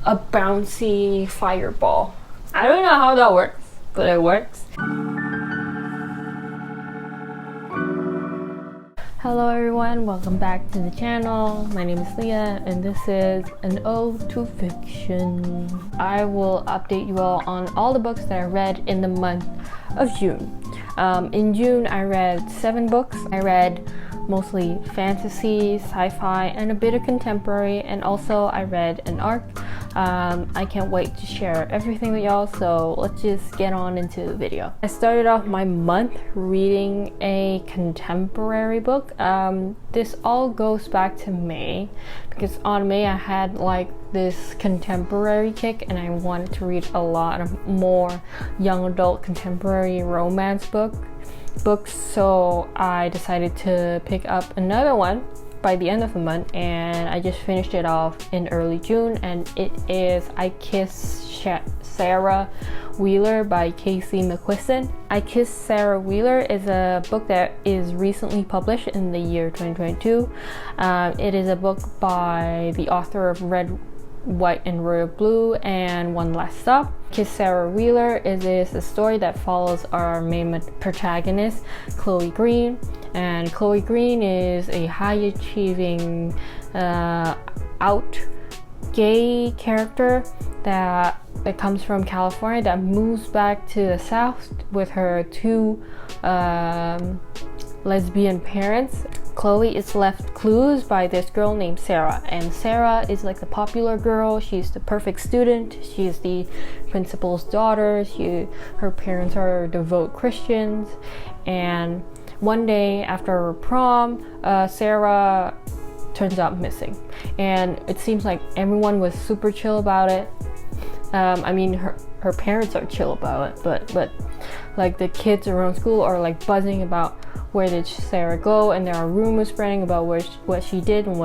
a bouncy fireball. I don't know how that works, but it works. Hello everyone, welcome back to the channel. My name is Leah and this is an ode to fiction. I will update you all the books that I read in the month of June. In June I read 7 books. I read mostly fantasy, sci-fi, and a bit of contemporary, and also I read an ARC. I can't wait to share everything with y'all, so let's just get on into the video. I started off my month reading a contemporary book. This all goes back to May, because on May I had like this contemporary kick and I wanted to read a lot of more young adult contemporary romance books, so I decided to pick up another one by the end of the month, and I just finished it off in early June, and it is I Kiss Sarah Wheeler by Casey McQuiston. I Kiss Sarah Wheeler is a book that is recently published in the year 2022. It is a book by the author of Red, White and Royal Blue and One Last Stop. Kiss Sarah Wheeler is a story that follows our main protagonist, Chloe Green. And Chloe Green is a high-achieving, out gay character that comes from California, that moves back to the South with her 2 lesbian parents. Chloe is left clues by this girl named Sarah, and Sarah is like the popular girl. She's the perfect student. She is the principal's daughter. Her parents are devout Christians, and one day after her prom, Sarah turns out missing, and it seems like everyone was super chill about it. I mean, her parents are chill about it, but like the kids around school are like buzzing about where did Sarah go, and there are rumors spreading about what she did and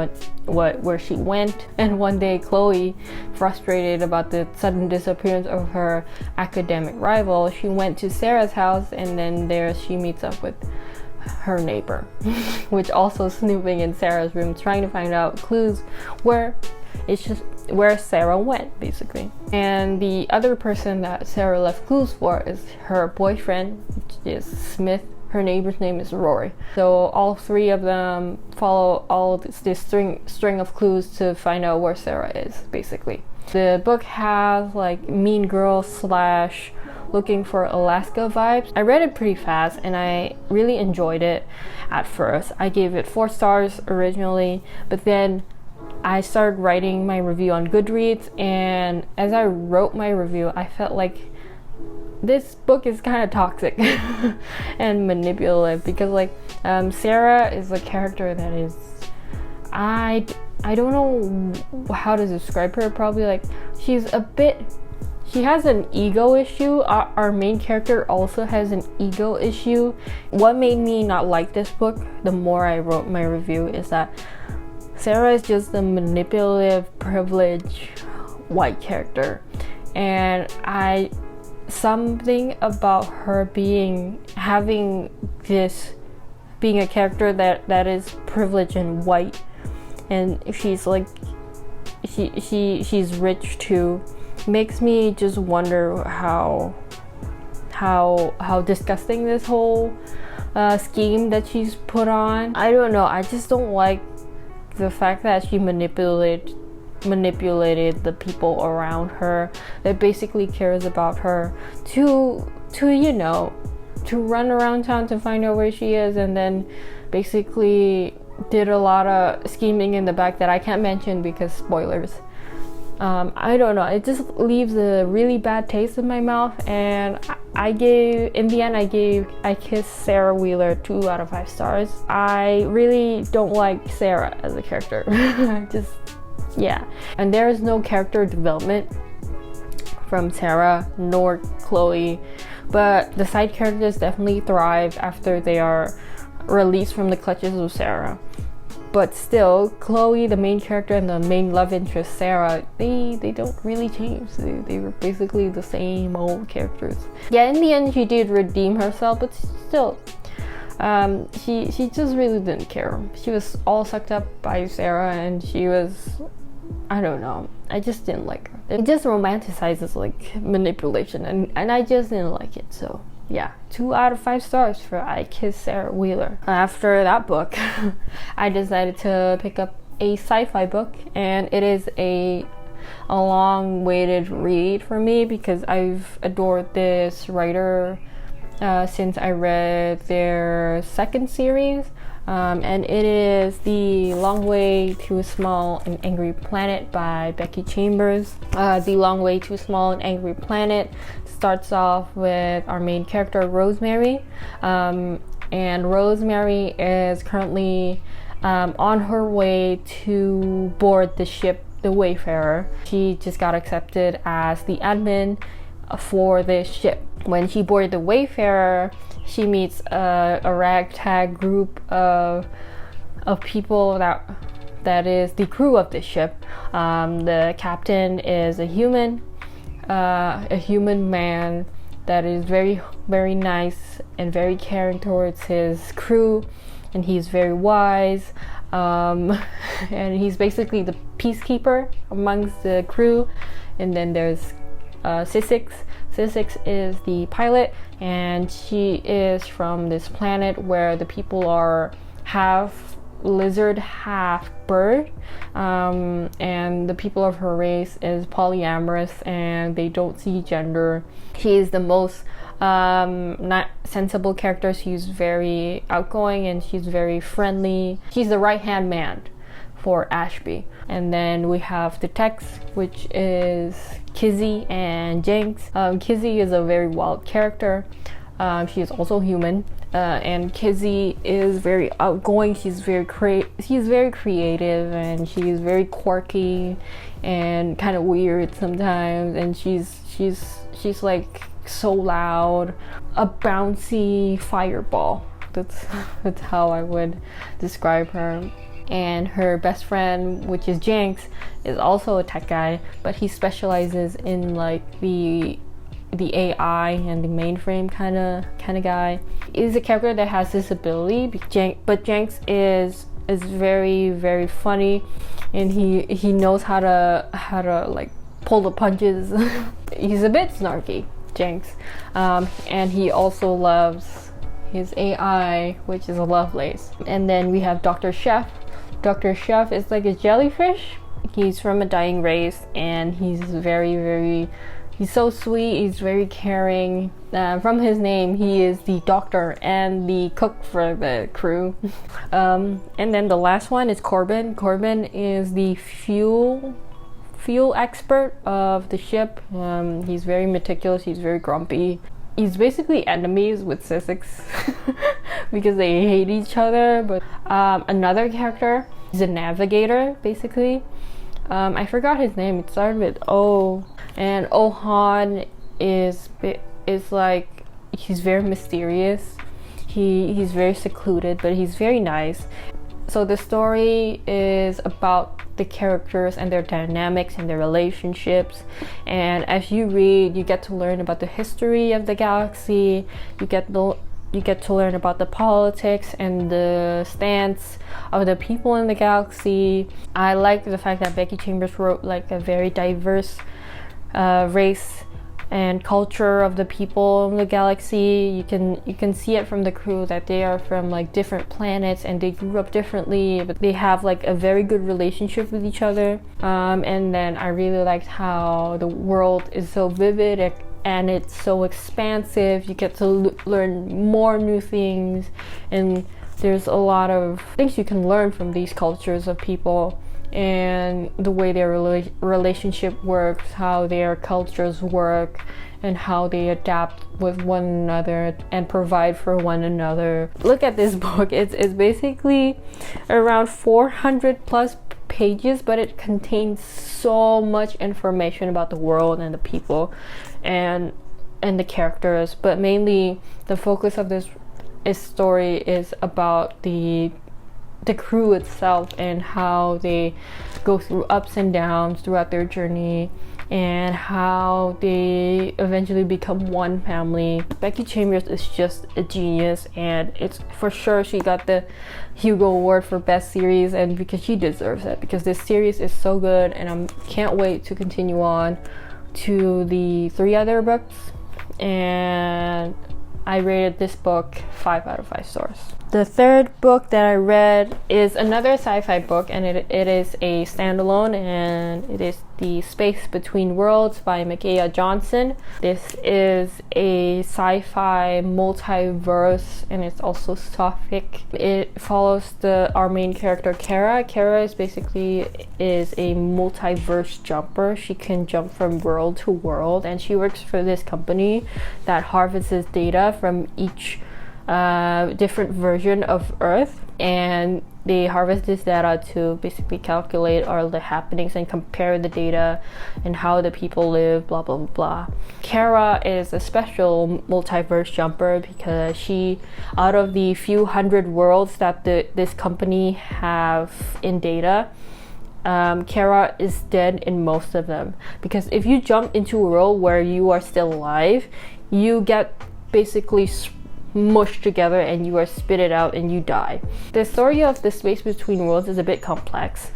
where she went. And one day Chloe, frustrated about the sudden disappearance of her academic rival, she went to Sarah's house, and then there she meets up with her neighbor, which also snooping in Sarah's room, trying to find out clues where Sarah went, basically. And the other person that Sarah left clues for is her boyfriend, which is Smith. Her neighbor's name is Rory. So all 3 of them follow all this string of clues to find out where Sarah is, basically. The book has like Mean Girls / Looking for Alaska vibes. I read it pretty fast and I really enjoyed it at first. I gave it 4 stars originally, but then I started writing my review on Goodreads, and as I wrote my review, I felt like this book is kind of toxic and manipulative, because like Sarah is a character that is, I don't know how to describe her. Probably like she has an ego issue. Our main character also has an ego issue. What made me not like this book the more I wrote my review is that Sarah is just a manipulative, privileged white character, and something about her being a character that is privileged and white, and she's like she's rich too, makes me just wonder how disgusting this whole scheme that she's put on. I don't know, I just don't like the fact that she manipulated the people around her that basically cares about her to run around town to find out where she is, and then basically did a lot of scheming in the back that I can't mention because spoilers. I don't know, it just leaves a really bad taste in my mouth, and in the end I gave I Kiss Sarah Wheeler 2 out of 5 stars. I really don't like Sarah as a character. Yeah, and there is no character development from Sarah nor Chloe, but the side characters definitely thrive after they are released from the clutches of Sarah. But still, Chloe, the main character, and the main love interest, Sarah, they don't really change. They were basically the same old characters. Yeah, in the end, she did redeem herself, but still, she just really didn't care. She was all sucked up by Sarah, and she was I don't know, I just didn't like her. It just romanticizes like manipulation, and I just didn't like it. So yeah, 2 out of 5 stars for I Kissed Sarah Wheeler. After that book, I decided to pick up a sci-fi book, and it is a long-awaited read for me because I've adored this writer since I read their second series, and it is The Long Way to a Small and Angry Planet by Becky Chambers. The Long Way to a Small and Angry Planet starts off with our main character, Rosemary, and Rosemary is currently on her way to board the ship the Wayfarer. She just got accepted as the admin for this ship. When she boarded the Wayfarer, she meets a ragtag group of people that is the crew of this ship. The captain is a human man that is very, very nice and very caring towards his crew, and he's very wise. And he's basically the peacekeeper amongst the crew. And then there's Sissix. Sissix is the pilot, and she is from this planet where the people are half lizard, half bird, and the people of her race is polyamorous and they don't see gender. She is the most not sensible character. She's very outgoing and she's very friendly. She's the right hand man for Ashby. And then we have the text, which is Kizzy and Jenks. Kizzy is a very wild character. She is also human, and Kizzy is very outgoing. She's very creative, and she's very quirky and kind of weird sometimes. And she's like so loud, a bouncy fireball. That's how I would describe her. And her best friend, which is Jenks, is also a tech guy, but he specializes in like the AI and the mainframe kind of guy. He's a character that has this ability, but Jenks is very, very funny, and he knows how to like pull the punches. He's a bit snarky, Jenks, and he also loves his AI, which is a Lovelace. And then we have Dr. Chef. Dr. Chef is like a jellyfish. He's from a dying race, and he's he's so sweet, he's very caring. From his name, he is the doctor and the cook for the crew. And then the last one is Corbin. Corbin is the fuel expert of the ship. He's very meticulous, he's very grumpy. He's basically enemies with Sissix because they hate each other. But another character is a navigator, basically. I forgot his name. It started with O. And Ohan is like, he's very mysterious. He's very secluded, but he's very nice. So the story is about the characters and their dynamics and their relationships, and as you read, you get to learn about the history of the galaxy. You get to learn about the politics and the stance of the people in the galaxy. I like the fact that Becky Chambers wrote like a very diverse race and culture of the people in the galaxy. You can see it from the crew that they are from like different planets and they grew up differently, but they have like a very good relationship with each other. And then I really liked how the world is so vivid and it's so expansive. You get to learn more new things, and there's a lot of things you can learn from these cultures of people and the way their relationship works, how their cultures work, and how they adapt with one another and provide for one another. Look at this book. It's basically around 400 plus pages, but it contains so much information about the world and the people and the characters. But mainly the focus of this story is about the crew itself and how they go through ups and downs throughout their journey, and how they eventually become one family. Becky Chambers is just a genius, and it's for sure she got the Hugo Award for Best Series, and because she deserves it, because this series is so good, and I can't wait to continue on to the 3 other books. And I rated this book 5 out of 5 stars. The third book that I read is another sci-fi book, and it is a standalone, and it is The Space Between Worlds by Micaiah Johnson. This is a sci-fi multiverse, and it's also sci-fic. It follows our main character, Kara. Kara is a multiverse jumper. She can jump from world to world, and she works for this company that harvests data from each different version of Earth, and they harvest this data to basically calculate all the happenings and compare the data and how the people live, blah blah blah blah. Kara is a special multiverse jumper because she, out of the few hundred worlds that this company have in data, Kara is dead in most of them, because if you jump into a world where you are still alive, you get basically mushed together and you are spitted out and you die. The story of The Space Between Worlds is a bit complex,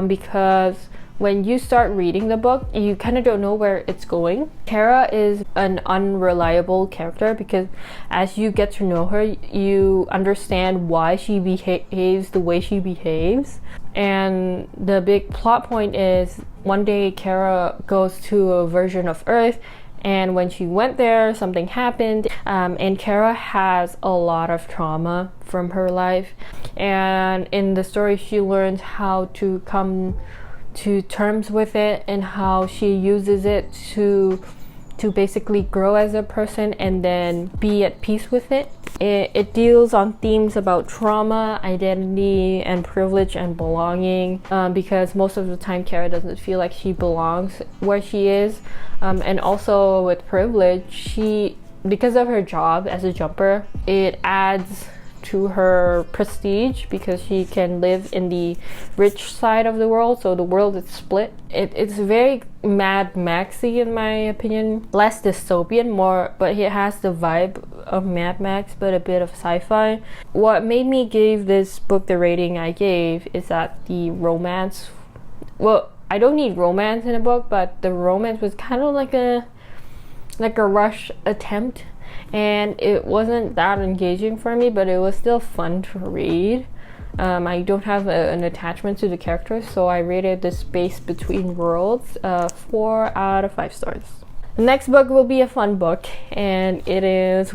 because when you start reading the book, you kind of don't know where it's going. Kara is an unreliable character, because as you get to know her, you understand why she behaves the way she behaves. And the big plot point is, one day Kara goes to a version of Earth, and when she went there, something happened, and Kara has a lot of trauma from her life. And in the story, she learns how to come to terms with it, and how she uses it to basically grow as a person and then be at peace with it. It deals on themes about trauma, identity, and privilege and belonging, because most of the time Kara doesn't feel like she belongs where she is. And also with privilege, because of her job as a jumper, it adds to her prestige, because she can live in the rich side of the world, so the world is split. It's very Mad Maxy in my opinion, less dystopian, more, but it has the vibe of Mad Max but a bit of sci-fi. What made me give this book the rating I gave is that the romance, well, I don't need romance in a book, but the romance was kind of like a rush attempt, and it wasn't that engaging for me, but it was still fun to read. I don't have an attachment to the characters, so I rated The Space Between Worlds 4 out of 5 stars. The next book will be a fun book, and it is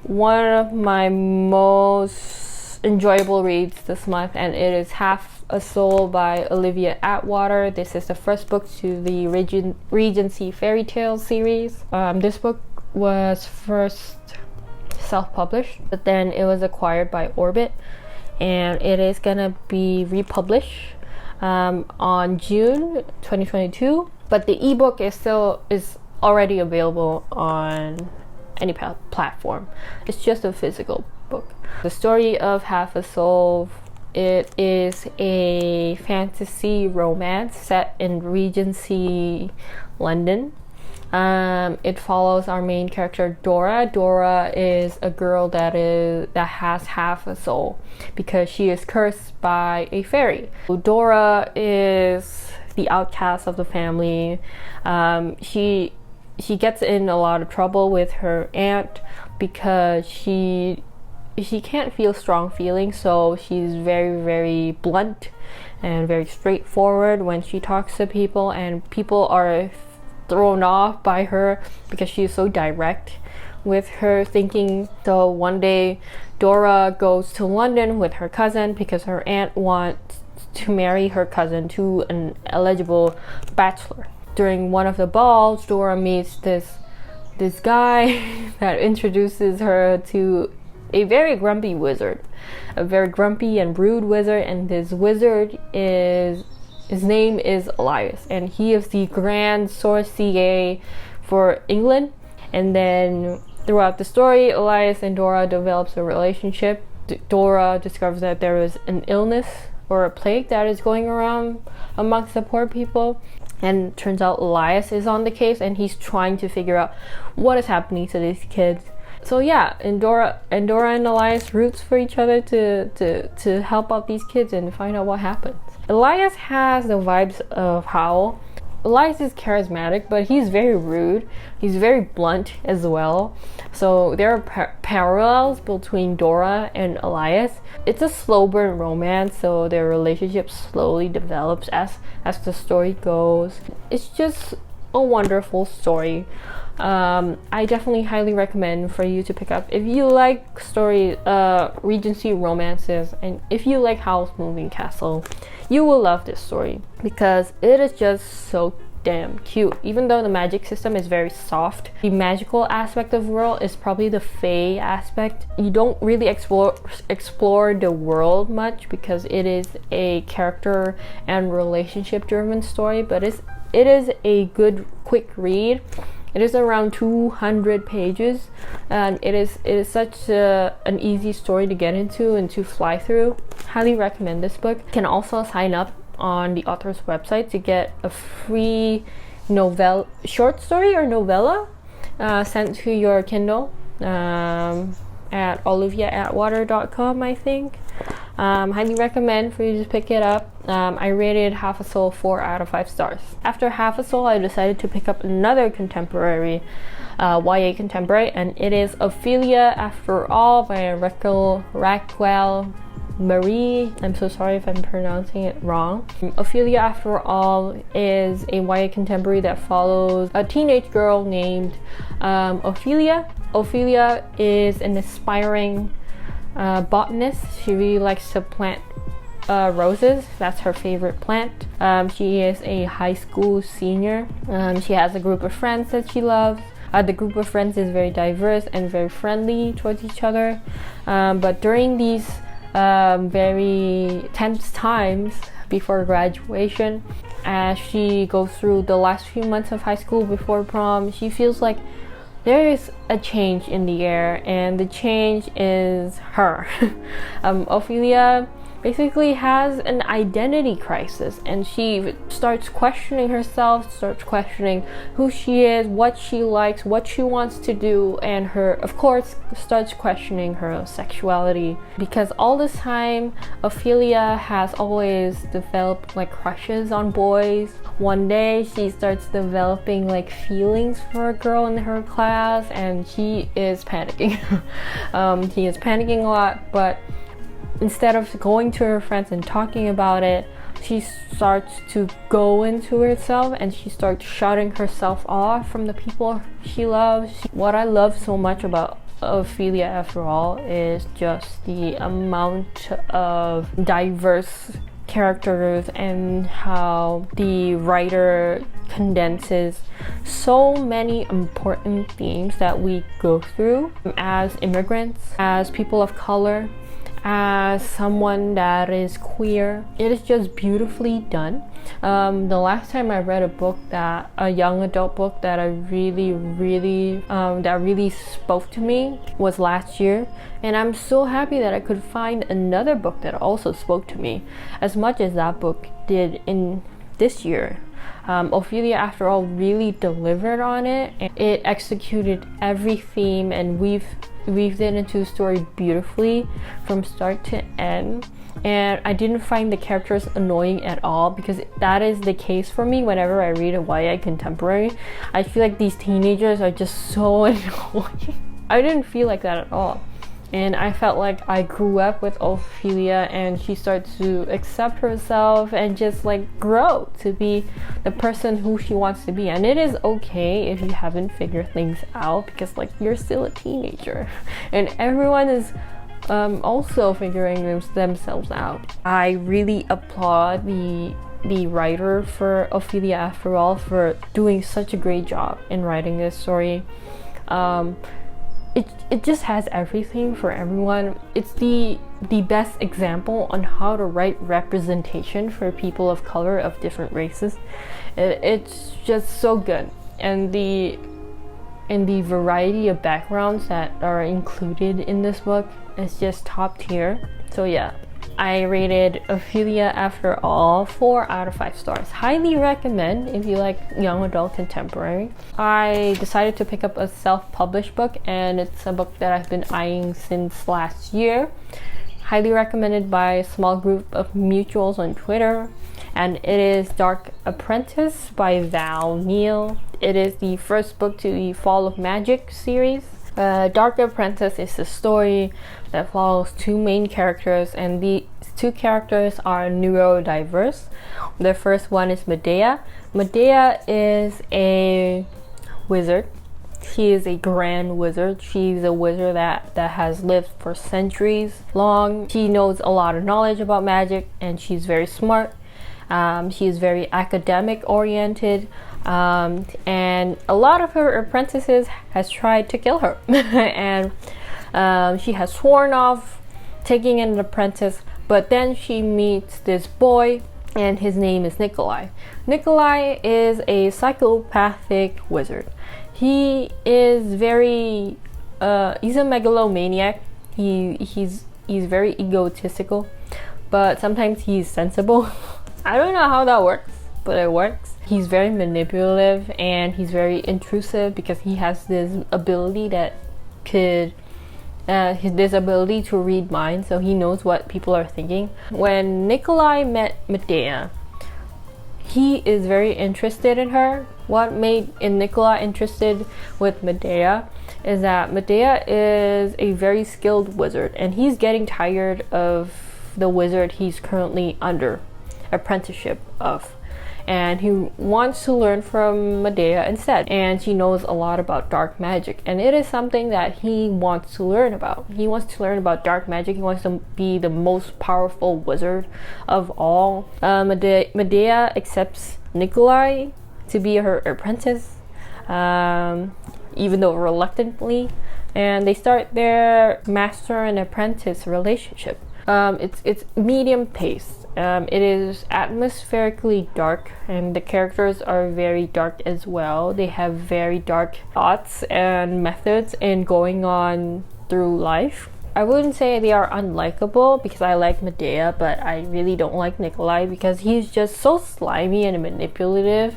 one of my most enjoyable reads this month, and it is Half a Soul by Olivia Atwater. This is the first book to the Regency Fairy Tale series. This book was first self-published, but then it was acquired by Orbit, and it is gonna be republished on June 2022, but the ebook is already available on any platform. It's just a physical book. The story of Half a Soul, it is a fantasy romance set in Regency London. It follows our main character Dora. Dora is a girl that has half a soul because she is cursed by a fairy. Dora is the outcast of the family. She gets in a lot of trouble with her aunt because she can't feel strong feelings, so she's very, very blunt and very straightforward when she talks to people, and people are thrown off by her because she's so direct with her thinking. So one day Dora goes to London with her cousin because her aunt wants to marry her cousin to an eligible bachelor. During one of the balls, Dora meets this guy that introduces her to a very grumpy wizard, a very grumpy and rude wizard, and this wizard his name is Elias, and he is the Grand Sorcier for England. And then throughout the story, Elias and Dora develops a relationship. Dora discovers that there is an illness or a plague that is going around amongst the poor people. And turns out Elias is on the case, and he's trying to figure out what is happening to these kids. So yeah, Dora and Elias roots for each other to help out these kids and find out what happens. Elias has the vibes of Howl. Elias is charismatic, but he's very rude. He's very blunt as well. So there are parallels between Dora and Elias. It's a slow burn romance, so their relationship slowly develops as the story goes. It's just a wonderful story. I definitely highly recommend for you to pick up if you like Regency romances, and if you like Howl's Moving Castle. You will love this story because it is just so damn cute. Even though the magic system is very soft, the magical aspect of the world is probably the fae aspect. You don't really explore the world much because it is a character and relationship driven story, but it is a good quick read. It is around 200 pages, and it is such an easy story to get into and to fly through. Highly recommend this book. You can also sign up on the author's website to get a free short story or novella sent to your Kindle at oliviaatwater.com, I think. Highly recommend for you to pick it up. I rated Half a Soul 4 out of 5 stars. After Half a Soul, I decided to pick up another contemporary YA contemporary, and it is Ophelia After All by Racquel Marie. I'm so sorry if I'm pronouncing it wrong. Ophelia After All is a YA contemporary that follows a teenage girl named Ophelia. Ophelia is an aspiring botanist. She really likes to plant roses. That's her favorite plant. She is a high school senior. She has a group of friends that she loves. The group of friends is very diverse and very friendly towards each other. But during these very tense times before graduation, as she goes through the last few months of high school before prom, she feels like there is a change in the air, and the change is her. Ophelia basically has an identity crisis, and she starts questioning herself, starts questioning who she is, what she likes, what she wants to do, and of course starts questioning her sexuality, because all this time Ophelia has always developed like crushes on boys. One day she starts developing like feelings for a girl in her class, and she is panicking. She is panicking a lot, but instead of going to her friends and talking about it, she starts to go into herself, and she starts shutting herself off from the people she loves. What I love so much about Ophelia After All is just the amount of diverse characters and how the writer condenses so many important themes that we go through as immigrants, as people of color, as someone that is queer. It is just beautifully done. The last time I read a young adult book that really spoke to me was last year, and I'm so happy that I could find another book that also spoke to me as much as that book did in this year. Ophelia After All really delivered on it, and it executed every theme and weaved it into the story beautifully from start to end. And I didn't find the characters annoying at all, because that is the case for me whenever I read a YA contemporary. I feel like these teenagers are just so annoying. I didn't feel like that at all. And I felt like I grew up with Ophelia, and she starts to accept herself and just like grow to be the person who she wants to be. And it is okay if you haven't figured things out, because like you're still a teenager and everyone is also figuring themselves out. I really applaud the writer for Ophelia After All for doing such a great job in writing this story. It just has everything for everyone. It's the best example on how to write representation for people of color of different races. It's just so good, and the variety of backgrounds that are included in this book is just top tier. So yeah, I rated Ophelia After All 4 out of 5 stars. Highly recommend if you like young adult contemporary. I decided to pick up a self-published book, and it's a book that I've been eyeing since last year. Highly recommended by a small group of mutuals on Twitter, and it is Dark Apprentice by Val Neal. It is the first book to the Fall of Magic series. Dark Apprentice is a story that follows two main characters, and the two characters are neurodiverse. The first one is Medea. Medea is a wizard. She is a grand wizard. She's a wizard that has lived for centuries long. She knows a lot of knowledge about magic, and she's very smart. She is very academic oriented, and a lot of her apprentices has tried to kill her and she has sworn off taking an apprentice, but then she meets this boy, and his name is Nikolai. Nikolai is a psychopathic wizard. He is very he's a megalomaniac. He's very egotistical, but sometimes he's sensible. I don't know how that works, but it works. He's very manipulative, and he's very intrusive because he has this ability that could this ability to read minds, so he knows what people are thinking. When Nikolai met Medea, he is very interested in her. What made Nikolai interested with Medea is that Medea is a very skilled wizard, and he's getting tired of the wizard he's currently under apprenticeship of, and he wants to learn from Medea instead. And she knows a lot about dark magic, and it is something that he wants to learn about. He wants to learn about dark magic. He wants to be the most powerful wizard of all. Medea accepts Nikolai to be her apprentice, even though reluctantly, and they start their master and apprentice relationship. It's medium paced. It is atmospherically dark, and the characters are very dark as well. They have very dark thoughts and methods in going on through life. I wouldn't say they are unlikable because I like Medea, but I really don't like Nikolai because he's just so slimy and manipulative.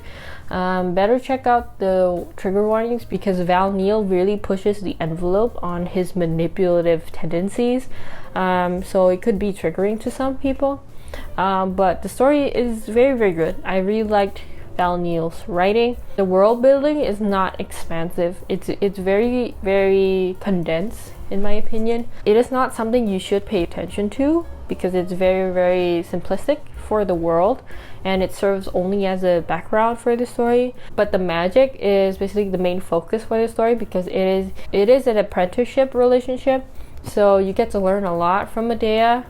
Better check out the trigger warnings because Val Neal really pushes the envelope on his manipulative tendencies. So it could be triggering to some people. But the story is very, very good. I really liked Val Neal's writing. The world building is not expansive. It's very, very condensed in my opinion. It is not something you should pay attention to because it's very, very simplistic for the world, and it serves only as a background for the story. But the magic is basically the main focus for the story because it is an apprenticeship relationship. So you get to learn a lot from Medea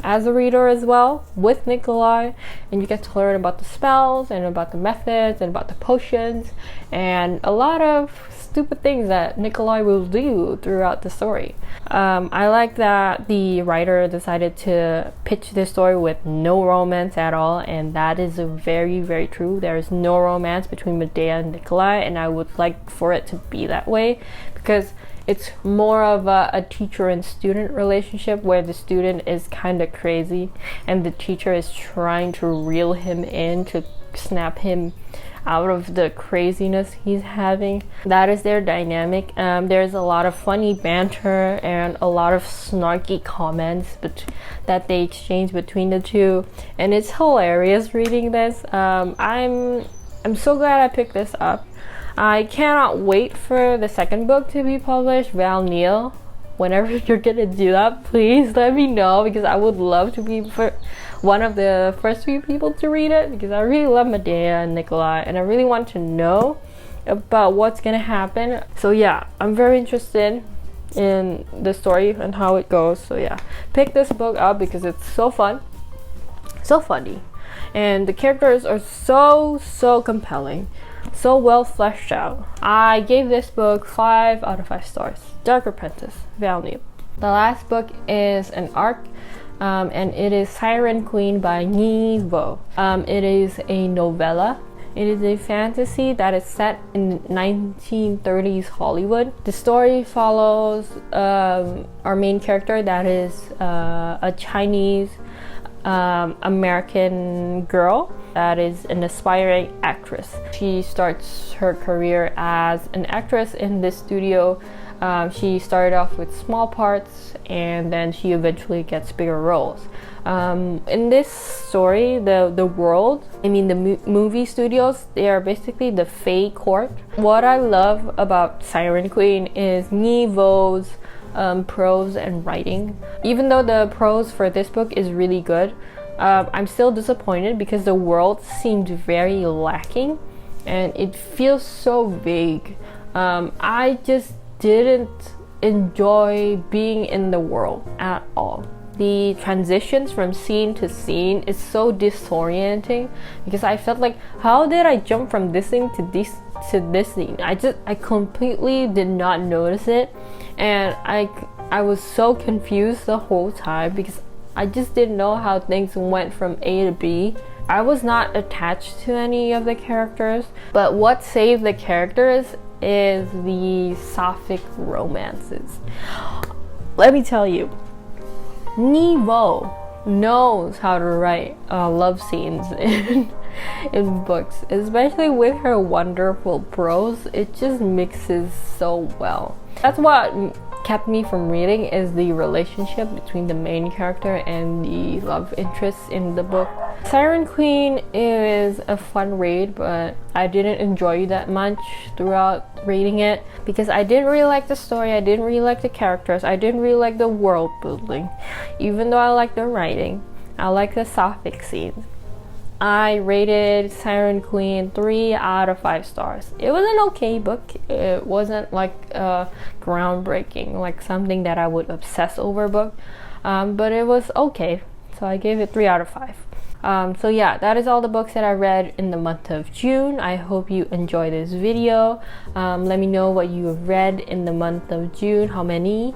as a reader as well with Nikolai, and you get to learn about the spells and about the methods and about the potions and a lot of stupid things that Nikolai will do throughout the story. I like that the writer decided to pitch this story with no romance at all, and that is very, very true. There is no romance between Medea and Nikolai, and I would like for it to be that way because it's more of a teacher and student relationship where the student is kind of crazy and the teacher is trying to reel him in to snap him out of the craziness he's having. That is their dynamic. There's a lot of funny banter and a lot of snarky comments that they exchange between the two, and it's hilarious reading this. I'm so glad I picked this up. I cannot wait for the second book to be published. Val Neal, whenever you're gonna do that, please let me know because I would love to be one of the first few people to read it because I really love Medea and Nikolai, and I really want to know about what's gonna happen. So yeah, I'm very interested in the story and how it goes. So yeah, pick this book up because it's so fun, so funny, and the characters are so compelling, so well fleshed out. I gave this book 5 out of 5 stars. Dark Apprentice, Val Neal. The last book is an arc, and it is Siren Queen by Nghi. It is a novella. It is a fantasy that is set in 1930s Hollywood. The story follows our main character that is a Chinese American girl that is an aspiring actress. She starts her career as an actress in this studio. She started off with small parts and then she eventually gets bigger roles. In this story, the world, the movie studios, they are basically the Fae court. What I love about Siren Queen is Nghi Vo's prose and writing. Even though the prose for this book is really good, I'm still disappointed because the world seemed very lacking and it feels so vague. I just didn't enjoy being in the world at all. The transitions from scene to scene is so disorienting because I felt like, how did I jump from this thing to this scene? I completely did not notice it, and I was so confused the whole time because I just didn't know how things went from A to B. I was not attached to any of the characters, but what saved the characters is the sapphic romances. Let me tell you, Nghi knows how to write love scenes in books, especially with her wonderful prose. It just mixes so well. That's what kept me from reading, is the relationship between the main character and the love interest in the book. Siren Queen is a fun read, but I didn't enjoy that much throughout reading it because I didn't really like the story, I didn't really like the characters, I didn't really like the world building. Even though I like the writing, I like the sapphic scenes. I rated Siren Queen 3 out of 5 stars. It was an okay book. It wasn't like groundbreaking, like something that I would obsess over book, but it was okay. So I gave it 3 out of 5. So yeah, that is all the books that I read in the month of June. I hope you enjoy this video. Let me know what you have read in the month of June, how many,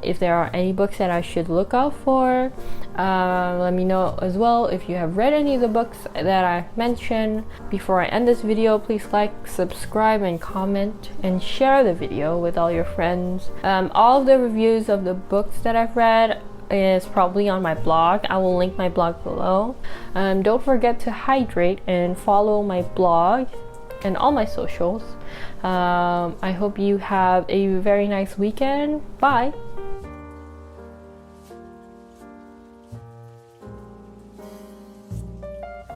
if there are any books that I should look out for. Let me know as well if you have read any of the books that I mentioned. Before I end this video, please like, subscribe, and comment, and share the video with all your friends. All of the reviews of the books that I've read is probably on my blog. I will link my blog below. Don't forget to hydrate and follow my blog and all my socials. I hope you have a very nice weekend. Bye.